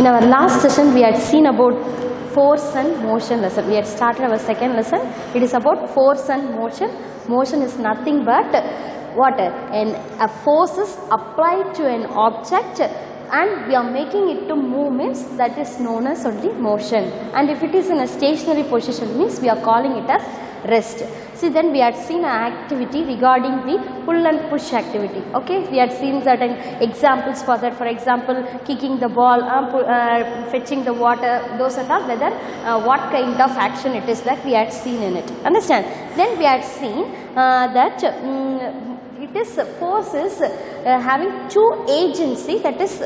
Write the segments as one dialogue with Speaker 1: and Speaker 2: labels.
Speaker 1: In our last session, we had seen about force and motion lesson. We had started our second lesson. It is about force and motion. Motion is nothing but what? A force is applied to an object and we are making it to move, means that is known as only motion. And if it is in a stationary position, means we are calling it as rest. See, then we had seen an activity regarding the pull and push activity. Okay, we had seen certain examples for that. For example, kicking the ball, fetching the water, those and all, whether what kind of action it is that we had seen in it. Understand? Then we had seen that it is force is having two agency, that is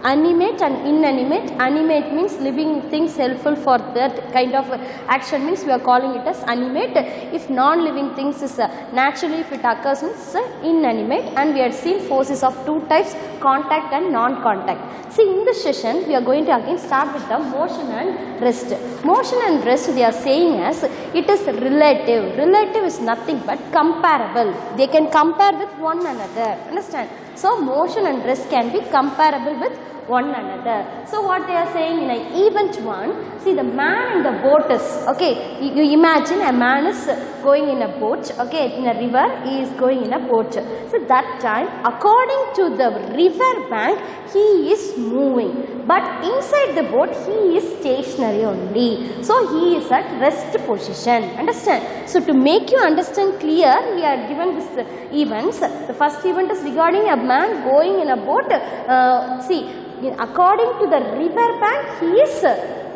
Speaker 1: animate and inanimate. Animate means living things helpful for that kind of action, means we are calling it as animate. If non-living things is naturally, if it occurs, means inanimate. And we had seen forces of two types, contact and non-contact. See, in this session we are going to again start with the motion and rest. Motion and rest they are saying as it is relative. Relative is nothing but comparable. They can compare with one another. Understand? So motion and rest can be comparable with one another. So what they are saying in an event one, see, the man in the boat is, okay, you imagine a man is going in a boat, okay, in a river, he is going in a boat. So that time, according to the river bank, he is moving, but inside the boat he is stationary only. So he is at rest position. Understand? So to make you understand clear, we are given this events. The first event is regarding a man going in a boat. See, according to the river bank, he is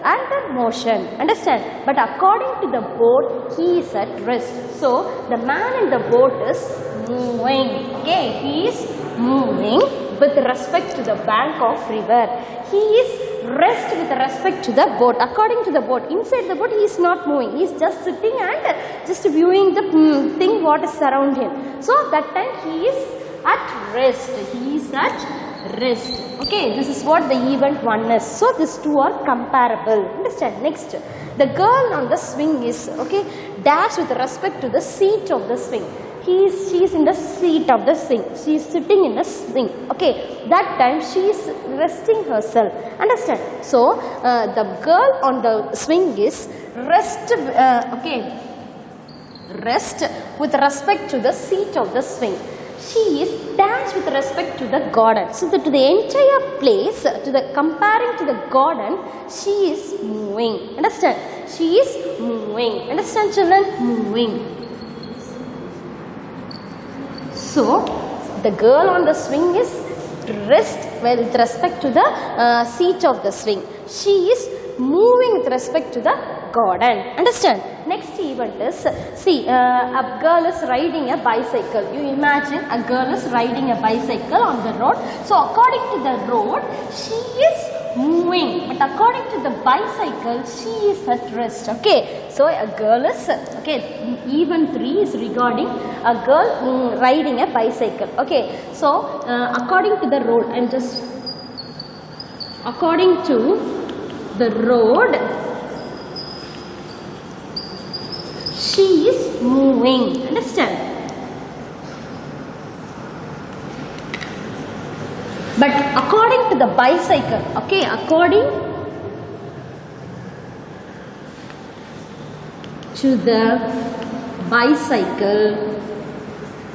Speaker 1: under motion. Understand? But according to the boat, he is at rest. So the man in the boat is moving. Okay, he is moving with respect to the bank of river. He is rest with respect to the boat. According to the boat, inside the boat he is not moving. He is just sitting and just viewing the thing what is around him. So that time he is at rest. He is at rest. Okay, this is what the event one is. So these two are comparable. Understand? Next, the girl on the swing is, okay, dash with respect to the seat of the swing. She is in the seat of the swing. She is sitting in a swing. Okay, that time she is resting herself. Understand? So the girl on the swing is rest. Okay, rest with respect to the seat of the swing. She is dash with respect to the garden. So that to the entire place, to the comparing to the garden, she is moving. Understand? She is moving. Understand, children? Moving. So the girl on the swing is rest with respect to the seat of the swing. She is moving with respect to the garden. Understand? Next event is, see, a girl is riding a bicycle. You imagine a girl is riding a bicycle on the road. So according to the road, she is moving, but according to the bicycle, she is at rest. Okay, so a girl is, okay, event 3 is regarding a girl riding a bicycle. Okay, so according to the road, and just according to the road, she is moving. Understand? But according to the bicycle, okay, according to the bicycle,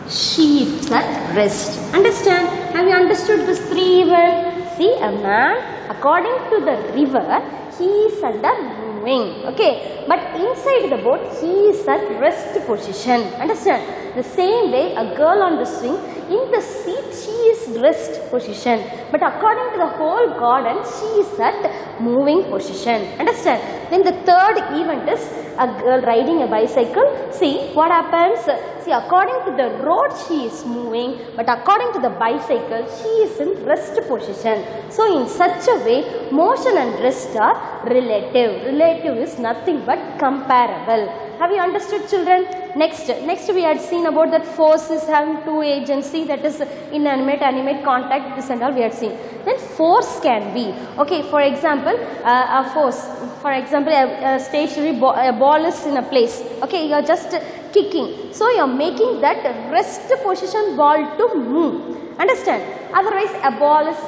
Speaker 1: she is at rest. Understand? Have you understood this 3 events? See, a man, according to the river, he is under moving. Okay, but inside the boat, he is at rest position. Understand? The same way, a girl on the swing, in the seat, she is rest position. But according to the whole garden, she is at moving position. Understand? Then the third event is a girl riding a bicycle. See what happens? See, according to the road, she is moving, but according to the bicycle, she is in rest position. So in such a way, motion and rest are relative. Relative is nothing but comparable. Have you understood, children? Next we had seen about that force is having two agency, that is inanimate, animate, contact, this and all we had seen. Then force can be, okay, for example, a force for example, a stationary a ball is in a place. Okay, you are just kicking. So you are making that rest position ball to move. Understand? Otherwise, a ball is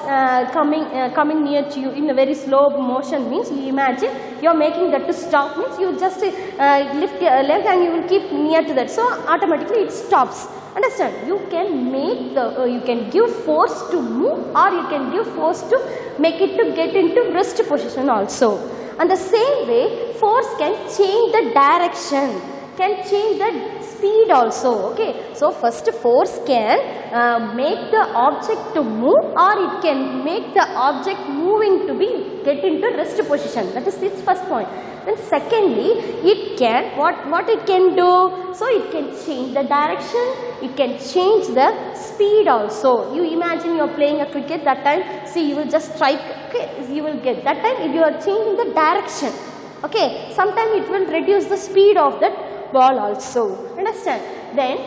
Speaker 1: coming near to you in a very slow motion means you imagine you are making that to stop means you just lift your leg and you will keep near to that. So automatically it stops. Understand? You can make the you can give force to move or you can give force to make it to get into rest position also. And the same way, force can change the direction, can change the speed also. Okay, so first force can make the object to move or it can make the object moving to be get into rest position. That is its first point. Then secondly, it can what it can do? So it can change the direction, it can change the speed also. You imagine you are playing a cricket, that time see you will just strike, okay, you will get that time if you are changing the direction. Okay, sometimes it will reduce the speed of that ball also. Understand? Then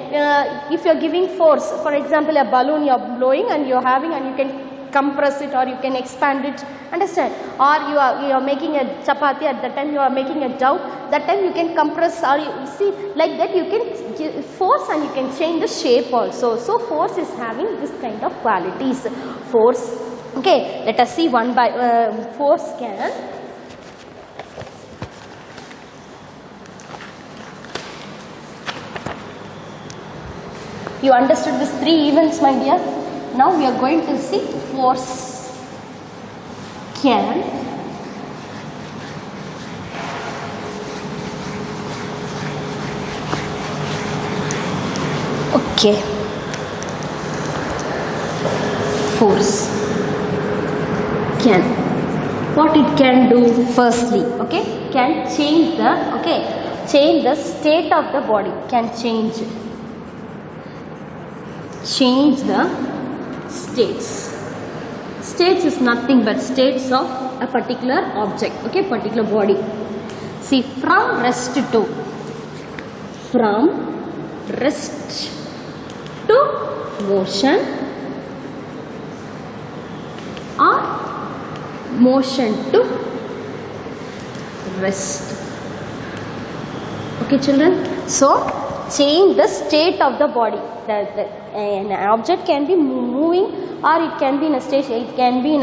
Speaker 1: if you are giving force, for example a balloon you are blowing and you are having and you can compress it or you can expand it. Understand? Or you are making a chapati, at that time you are making a dough, that time you can compress or you see like that you can give force and you can change the shape also. So force is having this kind of qualities. Force. Okay, let us see one by force can. You understood these three events, my dear? Now we are going to see force can okay force can what it can do firstly, okay, can change the state of the body, can change the states. States is nothing but states of a particular object, okay, particular body. See, from rest to motion or motion to rest. Okay, children. So change the state of the body. An object can be moving or it can be in a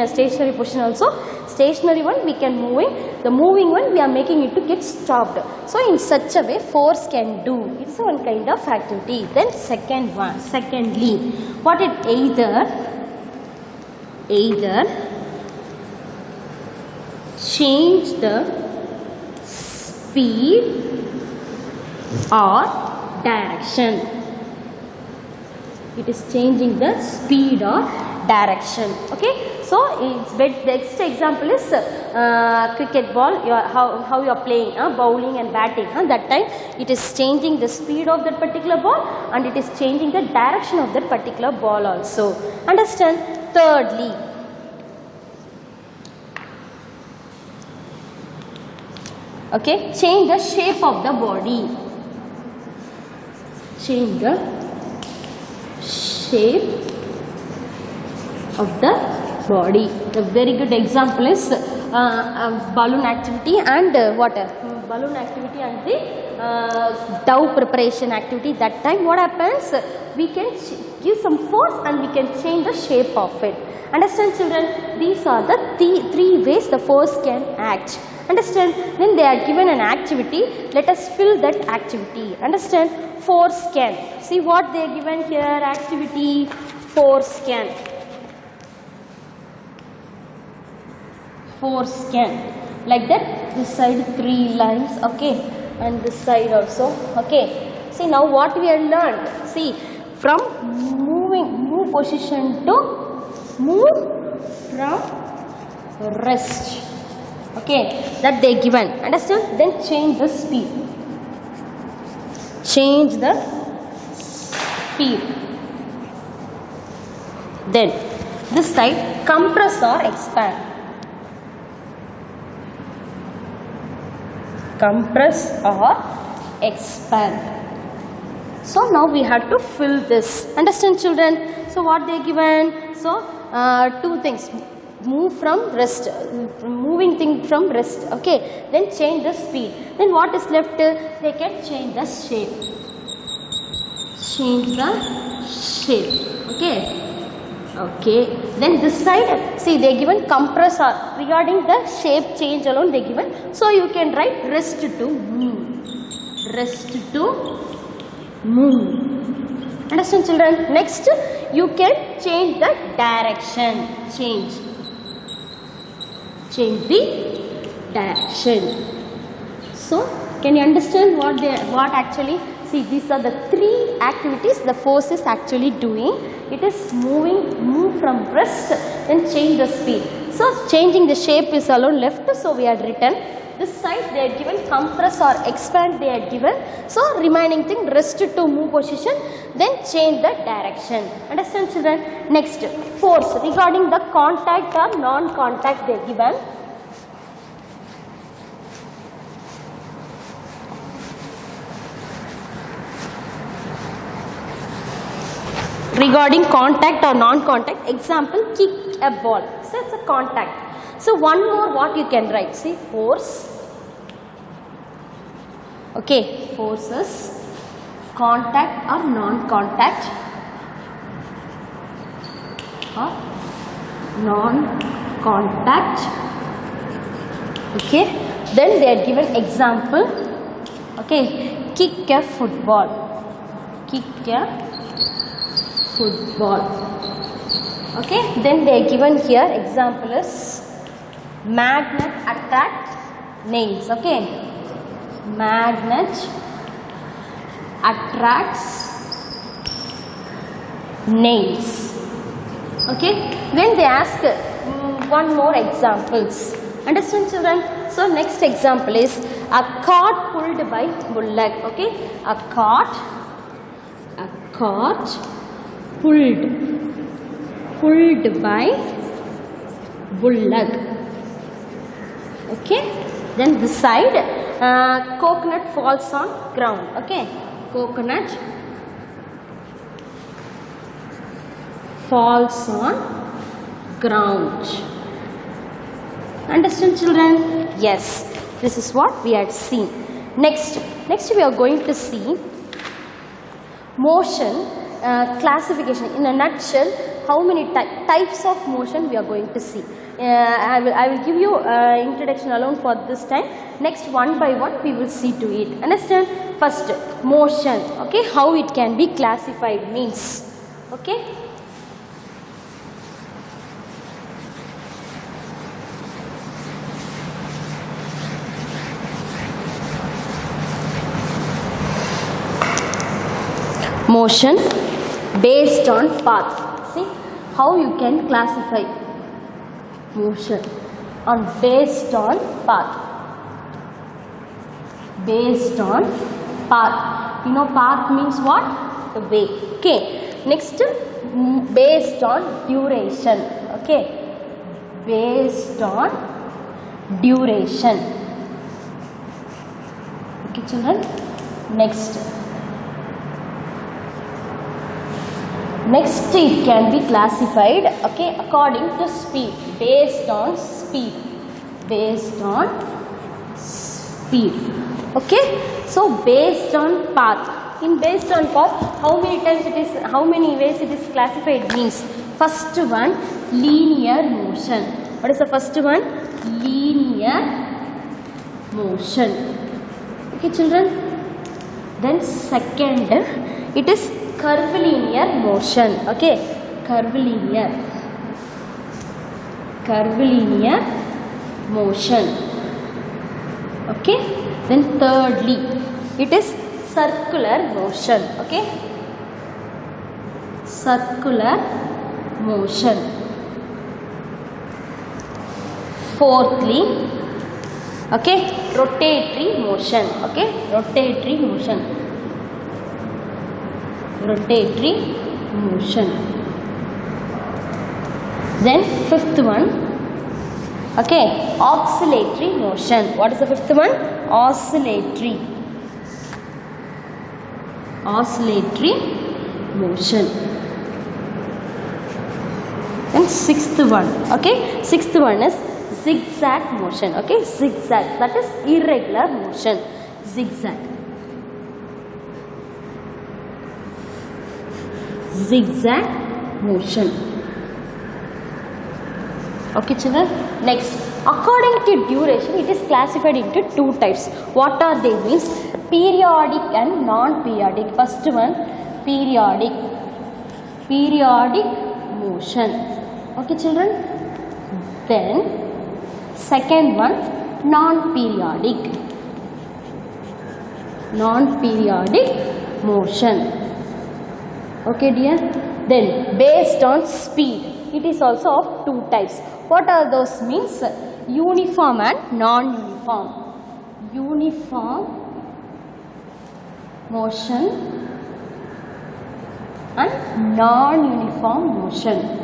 Speaker 1: stationary position also. Stationary one we can moving, the moving one we are making it to get stopped. So in such a way force can do. It's one kind of activity. Then secondly, what it either change the speed or direction. It is changing the speed or direction. Okay, so it's the next example is cricket ball. How you are playing, bowling and batting. That time it is changing the speed of that particular ball and it is changing the direction of that particular ball also. Understand? Thirdly, okay, change the shape of the body. Change the shape of the body. A very good example is balloon activity and balloon activity and the dough preparation activity. That time what happens? We can give some force and we can change the shape of it. Understand, children? These are the three ways the force can act. Understand? Then they are given an activity. Let us fill that activity. Understand? Force can. See what they are given here. Activity. Force can. Force can. Like that. This side 3 lines. Okay. And this side also. Okay. See now what we have learned. See, from move position to move from rest. Okay, that they given. Understand? Then change the speed. Change the speed. Then this side compress or expand. Compress or expand. So now we have to fill this. Understand, children? So what they given? So two things. move from rest, moving thing from rest. Okay, then change the speed. Then what is left? They can change the shape. Change the shape. Okay. Okay, then this side, see they given compressor. Regarding the shape change alone they given. So you can write rest to move. Rest to move. Understand children? Next, you can change the direction. Change the direction. So can you understand what actually? See, these are the three activities the force is actually doing. It is move from rest, then change the speed. So changing the shape is alone left. So we had written this side they are given compress or expand they are given. So remaining thing rest to move position, then change the direction. Understand children? Next, force. Regarding the contact or non-contact they are given. Regarding contact or non-contact, example, kick a ball. So it's a contact. So one more what you can write. See, force. Okay, forces, contact or non-contact. Or non-contact. Okay, then they are given example. Okay, kick a football. Kick a football. Okay, then they are given here example is magnet attract nails. Okay, magnet attracts nails. Okay, then they ask one more examples. Understand children? So next example is a cart pulled by bullock. Okay, a cart pulled by bullock. Okay, then this side coconut falls on ground. Okay, coconut falls on ground. Understand children? Yes, this is what we had seen. Next we are going to see motion classification. In a nutshell, how many types of motion we are going to see. I will give you introduction alone for this time. Next, one by one we will see to it. Understand? First, motion. Okay, how it can be classified means. Okay. Motion based on path. See how you can classify motion on based on path. Based on path. You know path means what? The way. Okay. Next, based on duration. Okay. Based on duration. Okay children. Next, it can be classified, okay, according to speed, based on speed, okay. So based on path. In based on path, how many ways it is classified means. First one, linear motion. What is the first one? Linear motion. Okay children. Then second, it is curvilinear motion. Okay, curvilinear motion. Okay, then thirdly, it is circular motion. Okay, circular motion. Fourthly, okay, rotatory motion. Okay, rotatory motion. Then fifth one, okay, oscillatory motion. What is the fifth one? Oscillatory motion. And sixth one, okay, sixth one is zigzag motion, okay, zigzag, that is irregular motion, zigzag. Zigzag motion. Okay children, next, according to duration it is classified into two types. What are they? Means periodic and non-periodic. First one, periodic motion. Okay children, then second one, non-periodic motion. Okay dear, then based on speed, it is also of two types. What are those? Means uniform and non-uniform. Uniform motion and non-uniform motion.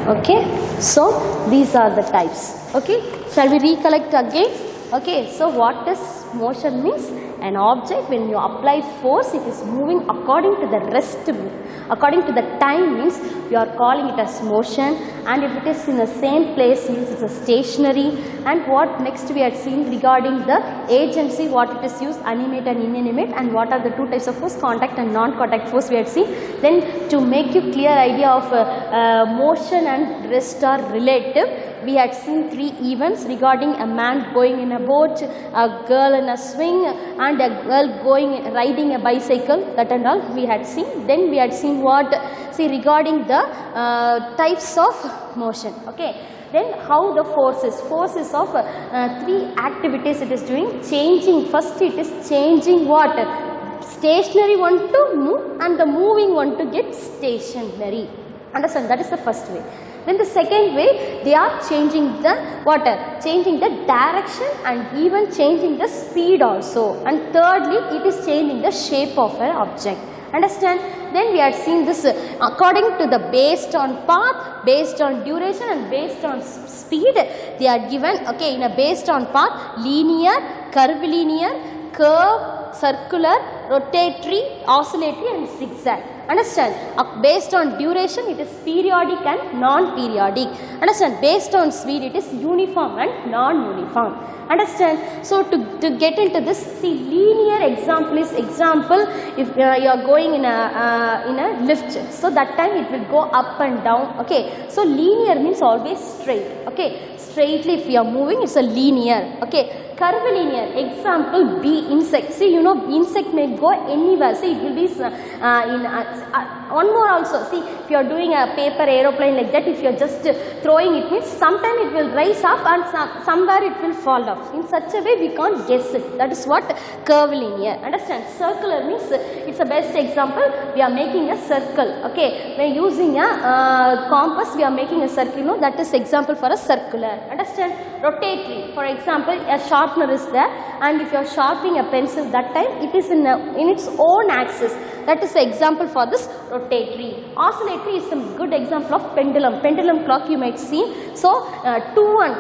Speaker 1: Okay, so these are the types. Okay, shall we recollect again? Okay, so what is motion? Means an object, when you apply force, it is moving according to the rest, according to the time, means you are calling it as motion. And if it is in the same place, means it's a stationary. And what next we had seen regarding the agency, what it is used, animate and inanimate, and what are the two types of force, contact and non-contact force we had seen. Then to make you clear idea of motion and rest are relative, we had seen three events regarding a man going in a boat, a girl in a swing, and a girl riding a bicycle, that and all we had seen. Then we had seen what? See, regarding the types of motion. Okay. Then how the force is of three activities it is doing. Changing, first it is changing what? Stationary one to move and the moving one to get stationary. Understand? That is the first way. Then the second way, they are changing the what? Changing the direction and even changing the speed also. And thirdly, it is changing the shape of an object. Understand? Then we had seen this according to the based on path, based on duration and based on speed. They are given, okay, in a based on path, linear, curvilinear, curve, circular, rotatory, oscillatory and zigzag. Understand? Based on duration, it is periodic and non-periodic. Understand? Based on speed, it is uniform and non-uniform. Understand? So to get into this, see, linear example is example if you are going in a lift, so that time it will go up and down. Okay, so linear means always straight. Okay, straightly if you are moving, it's a linear. Okay, curvilinear example, bee, insect. See, you know, insect may go anywhere. See, it will be one more also. See, if you are doing a paper aeroplane like that, if you are just throwing it, means sometime it will rise up and somewhere it will fall off. In such a way we can't guess it. That is what curvilinear. Understand? Circular means it's the best example. We are making a circle. Okay, we are using a compass. We are making a circle. You know, that is example for a circular. Understand? Rotatory. For example, a sharpener is there, and if you are sharpening a pencil, that time it is in its own axis. That is the example for this rotatory. Oscillatory is a good example of pendulum. Pendulum clock you might see. So,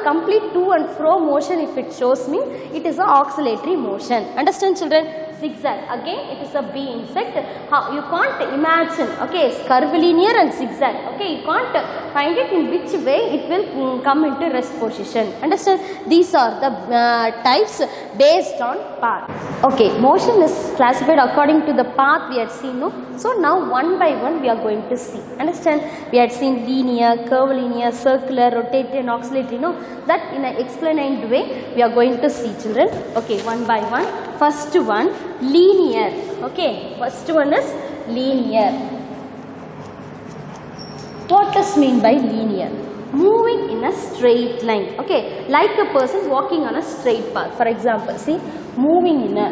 Speaker 1: complete to and fro motion if it shows me, it is an oscillatory motion. Understand children? Zigzag. Again, it is a bee insect. You can't imagine. Okay, it's curvilinear and zigzag. Okay, you can't find it in which way it will come into rest position. Understand? These are the types based on path. Okay, motion is classified according to the path we had seen. No? So now one by one we are going to see. Understand? We had seen linear, curvilinear, circular, rotatory and oscillatory. No? That in an explained way we are going to see children. Okay, one by one. First one, linear. Okay, first one is linear. What does mean by linear? Moving in a straight line. Okay, like a person walking on a straight path. For example, see, moving in a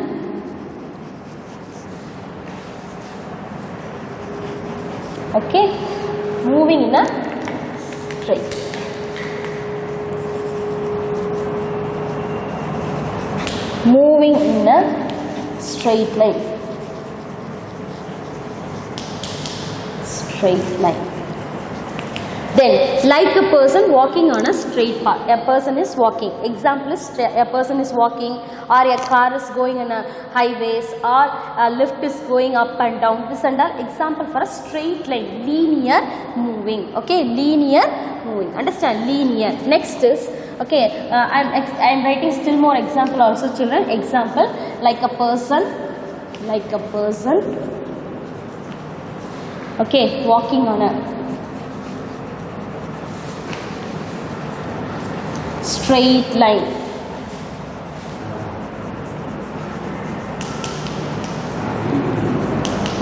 Speaker 1: moving in a straight. Moving in a straight line. Straight line. Then, like a person walking on a straight path. A person is walking. Example is a person is walking, or a car is going on a highways, or a lift is going up and down. This and all example for a straight line, linear moving. Okay, linear moving. Understand? Linear. Next is, okay, I am writing still more example also, children. Example, like a person, okay, walking on a straight line.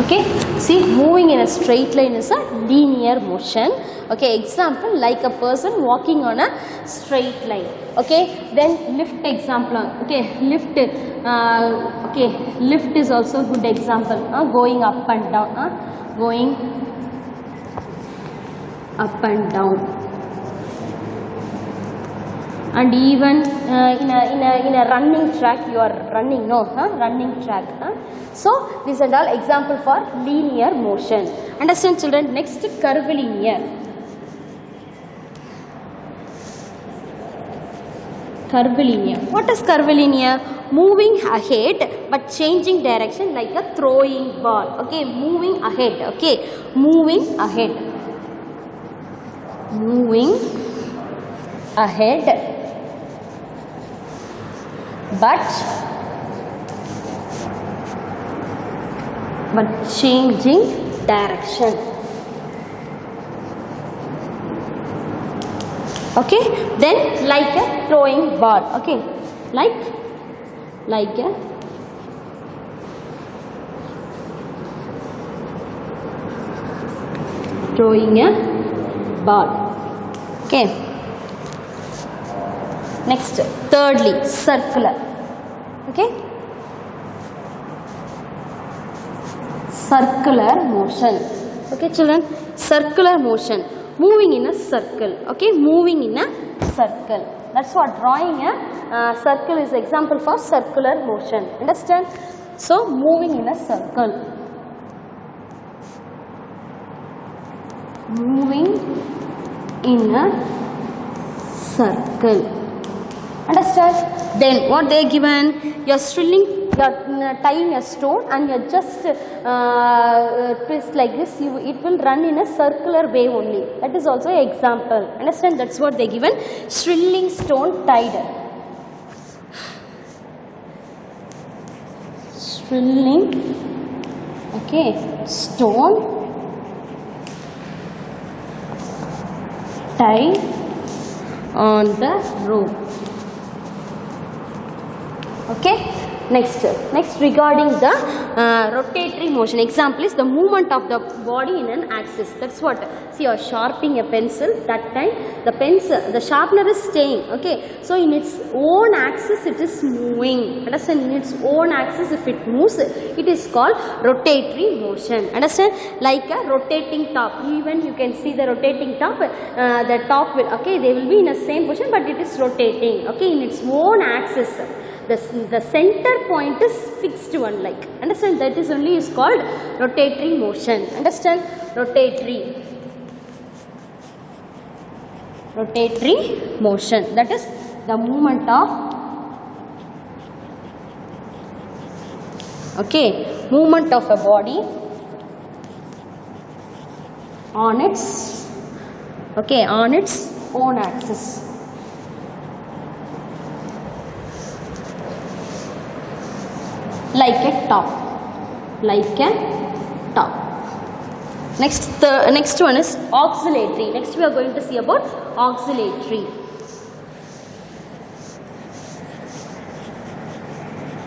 Speaker 1: Okay, see, moving in a straight line is a linear motion. Okay, example, like a person walking on a straight line. Okay, then lift example. Okay, lift. Okay, lift is also good example. Going up and down. Going up and down. And even in a running track, you are running, no, running track. So these are all example for linear motion. Understand, children? Next, curvilinear. Curvilinear. What is curvilinear? Moving ahead but changing direction like a throwing ball. Okay, moving ahead. Okay, moving ahead. Moving ahead. But changing direction. Okay, then like a throwing ball. Okay, like a throwing a ball. Okay, next, thirdly, circular. Okay, circular motion. Okay, children, circular motion, moving in a circle. Okay, moving in a circle. That's what drawing a circle is example for circular motion. Understand? So moving in a circle. Moving in a circle. Understand? Then what they given? You're stringing, you're tying a stone and you're just twist like this. It will run in a circular way only. That is also an example. Understand? That's what they given. Stringing stone tied. Stringing, okay, stone tied on the rope. Okay, next regarding the rotatory motion, example is the movement of the body in an axis. That's what, see, you are sharpening a pencil, that time the sharpener is staying. Okay, so in its own axis it is moving. Understand? In its own axis if it moves, it is called rotatory motion. Understand? Like a rotating top, even you can see the rotating top, the top will, okay, they will be in the same position but it is rotating, okay, in its own axis. The center point is fixed one, like, understand? That is only is called rotatory motion. Understand? Rotatory motion, that is the movement of, okay, movement of a body on its, okay, on its own axis. Like a top, like a top. Next one is oscillatory. Next we are going to see about oscillatory.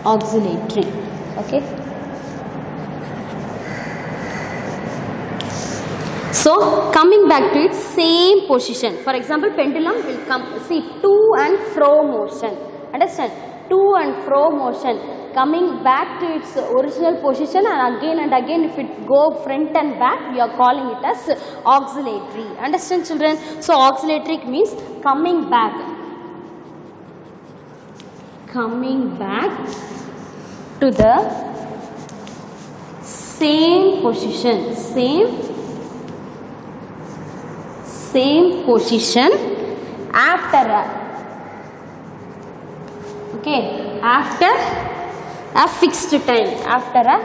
Speaker 1: Oscillatory, okay. So coming back to its same position. For example, pendulum will come, see, to and fro motion. Understand? To and fro motion. Coming back to its original position and again if it go front and back, we are calling it as oscillatory. Understand, children? So oscillatory means coming back to the same position, same position after after a fixed time, after a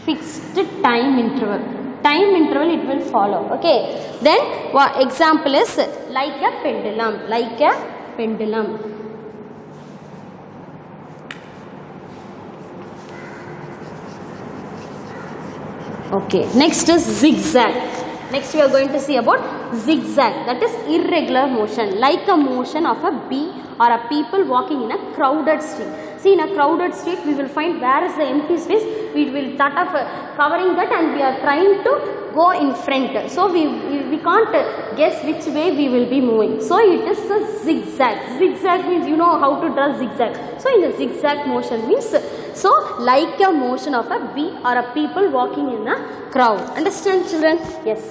Speaker 1: fixed time interval it will follow. Okay, then example is like a pendulum. Okay, next is zigzag. Next we are going to see about zigzag, that is irregular motion, like a motion of a bee or a people walking in a crowded street. See, in a crowded street we will find where is the empty space, we will start off covering that and we are trying to go in front. So we can't guess which way we will be moving. So it is a zigzag. Zigzag means you know how to draw zigzag. So in the zigzag motion means, so like a motion of a bee or a people walking in a crowd. Understand children? Yes.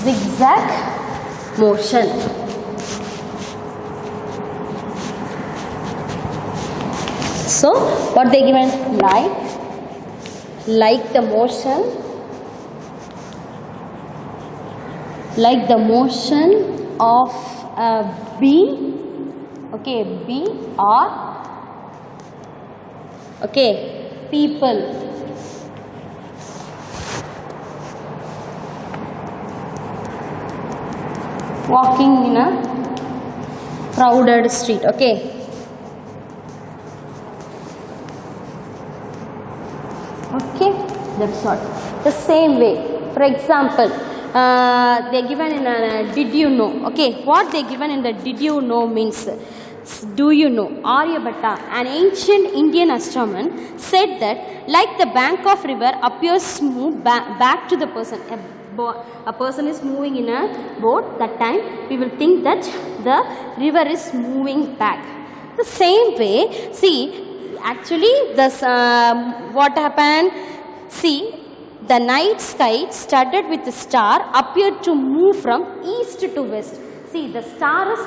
Speaker 1: Zigzag motion. So what they given, like the motion, like the motion of a bee, okay, bee or people walking in a crowded street. Okay, that's all. The same way, for example, they given in a did you know. Okay, what they given in the did you know means, do you know, Aryabhatta, an ancient Indian astronomer, said that like the bank of river appears to move back to the person. A person is moving in a boat, that time we will think that the river is moving back. The same way, see, actually this what happened, see, the night sky started with the star appeared to move from east to west. See, the star is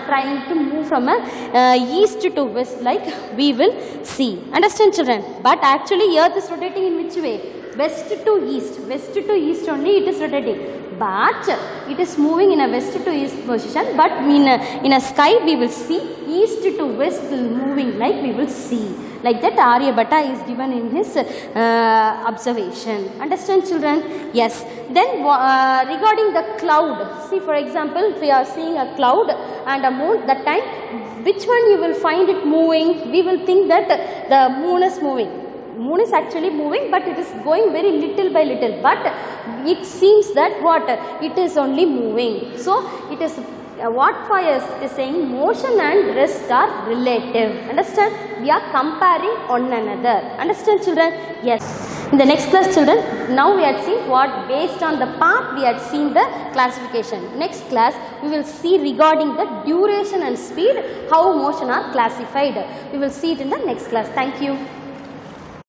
Speaker 1: trying to move from east to west, like we will see. Understand children? But actually earth is rotating in which way? West to east. West to east only it is rotating. But it is moving in a west to east position. But in a sky we will see east to west moving, like we will see. Like that Aryabhatta is given in his observation. Understand children? Yes. Then regarding the cloud. See, for example, if we are seeing a cloud and a moon, that time which one you will find it moving? We will think that the moon is moving. Moon is actually moving, but it is going very little by little, but it seems that what? It is only moving. So it is what fire is saying, motion and rest are relative. Understand? We are comparing one another. Understand children? Yes. In the next class children, now we had seen what, based on the path we had seen the classification. Next class we will see regarding the duration and speed how motion are classified. We will see it in the next class. Thank you.